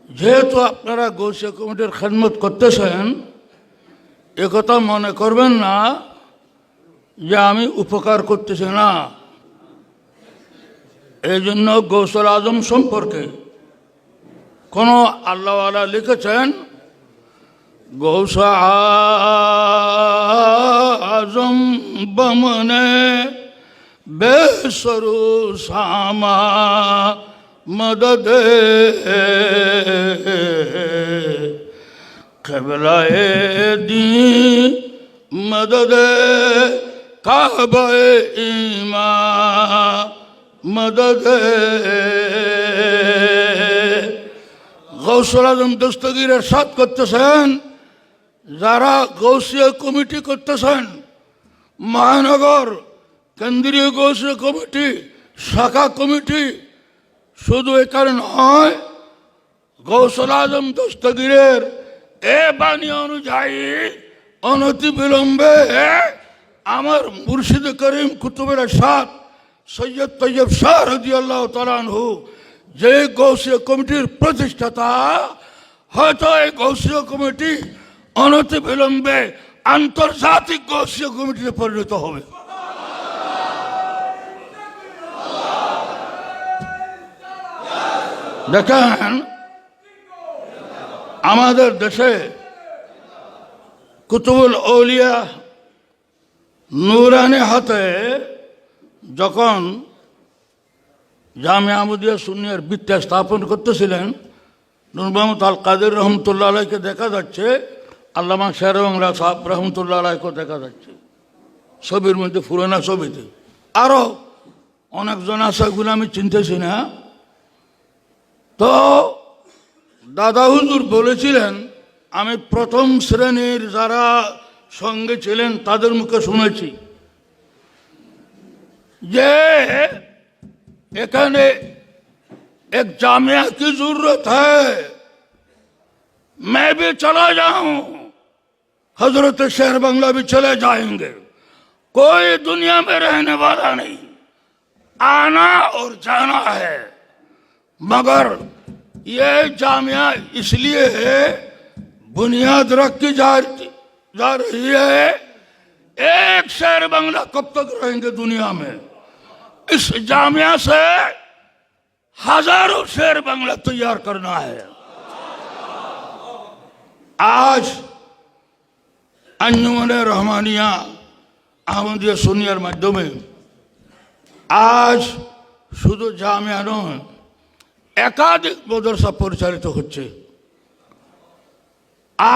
যেহেতু আপনারা গৌসিয়া কমিটির খেদমত করতেছেন, একথা মনে করবেন না যে আমি উপকার করতেছি না। এই জন্য গৌসুল আজম সম্পর্কে কোন আল্লাহওয়ালা লিখেছেন, গৌসা আজম বমনে বেসরু সামা মদদে কেবলায়ে দি মদদে কাবায়ে ইমা মদদে। গৌসুল আজম দস্তগীর ইরশাদ করতেছেন, যারা গৌসিয়া কমিটি করতেছেন, মহানগর কেন্দ্রীয় গৌসিয়া কমিটি, শাখা কমিটি, শুধু এখানে নয়, গৌসুল আজম দস্তগীরের এ বাণী অনুযায়ী অনতি বিলম্বে আমার মুর্শিদ করিম কুতুবের ইরশাদ সৈয়দ তৈয়ব শাহ রাদিয়াল্লাহু তাআলা আনহু, যে গৌসিয়া কমিটির প্রতিষ্ঠাতা, হয়তো এই গৌসিয়া কমিটি অনতি বিলম্বে আন্তর্জাতিক গৌসিয়া কমিটিতে পরিণত হবে। দেখেন, আমাদের দেশে কুতুবুল আউলিয়া নুরানি হাতে যখন জামিয়া আহমদিয়া সুন্নিয়ার ভিত্তি স্থাপন করতেছিলেন, নূর মোহাম্মদ আল কাদের রহমতুল্লাহ আলাইকে দেখা যাচ্ছে, আল্লামা শের বাংলা সাহেব রহমতুল্লাহ আলাইকে দেখা যাচ্ছে ছবির মধ্যে, পুরোনো ছবিতে। আরও অনেকজন আছে, এগুলো আমি চিনতেছি না। তো দাদা হুজুর বলেছিলেন, আমি প্রথম শ্রেণীর যারা সঙ্গে ছিলেন তাদের মুখে শুনেছি যে এখানে এক जामिया की जरूरत है, मैं भी चला जाऊं, हजरत शेर बंगला भी चले जाएंगे, कोई दुनिया में रहने वाला नहीं, आना और जाना है। मगर ये जामिया इसलिए बुनियाद रखी जा रही है, एक शेर बंगला कब तक रहेंगे दुनिया में, इस जामिया से हजारों शेर बंगला तैयार करना है। आज अंजुमन रहमानिया আহমদিয়া সুন্নিয়ার মাধ্যমে আজ শুধু জামিয়া নয়, একাধিক মাদ্রাসা পরিচালিত হচ্ছে।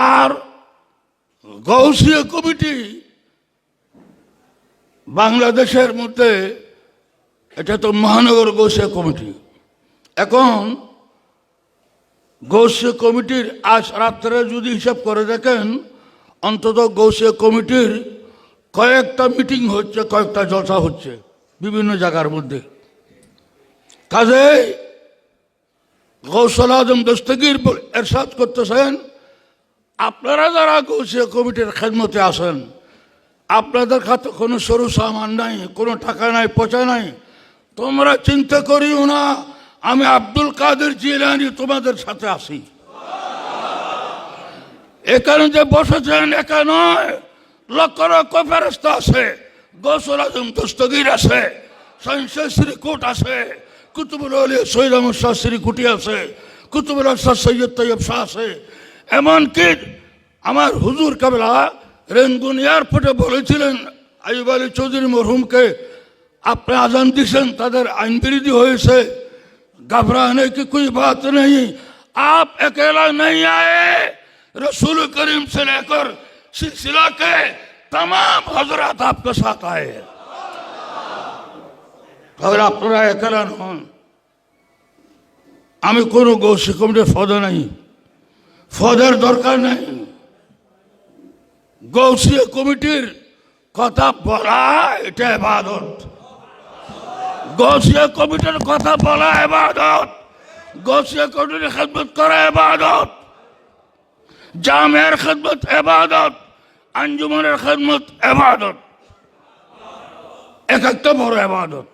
আর গৌসিয়া কমিটি বাংলাদেশের মধ্যে, এটা তো মহানগর গৌসিয়া কমিটি। এখন গৌসিয়া কমিটির আজ রাত্রে যদি হিসাব করে দেখেন, অন্তত গৌসিয়া কমিটির কয়েকটা মিটিং হচ্ছে, কয়েকটা জলসা হচ্ছে বিভিন্ন জায়গার মধ্যে। কাজেই গৌসুল আজম দস্তগীর ইরশাদ করতেছেন, আপনারা যারা গৌসিয়া কমিটির খেদমতে আসেন, আপনাদের কাছে কোনো সরু সামান নাই, কোনো টাকা নাই, পয়সা নাই, তোমরা চিন্তা করিও না, আমি আব্দুল কাদের জিলানী তোমাদের সাথে আসি। এখানে যে বসেছেন একা নয়, লক্ষ লক্ষ ফেরেশতা আছে, গৌসুল আজম দস্তগীর আছে, সহিহ শ্রীকুট আছে, কুতুবুল আউলিয়া সৈয়দ আহমদ শাহ শ্রীকুটি আছে, কুতুবুল আরশাদ সৈয়দ তৈয়ব শাহ আছে। এমনকি আমার হুজুর কাবলা রেঙ্গুন এয়ারপোর্টে বলেছিলেন আইয়ুব আলী চৌধুরী মরহুমকে, আপনি আজান দিয়েছেন, তাদের আইন বিরোধী হয়েছে, घबराने की कोई बात नहीं, आप अकेला नहीं आए, रसूल करीम से लेकर सिलसिला के तमाम हजरात आपके साथ आए। अगर আপনারা একেলা নন, আমি কোনো গৌসিয়া কমিটির ফদা নাই, ফদের দরকার নেই। গৌসিয়া কমিটির কথা বলা এটা ইবাদত, গৌসিয়া কমিটির কথা বলা ইবাদত, গৌসিয়া কমিটির খেদমত করা ইবাদত, জামিয়ার খেদমত ইবাদত, আঞ্জুমানের খেদমত ইবাদত, এক একটা বড় ইবাদত।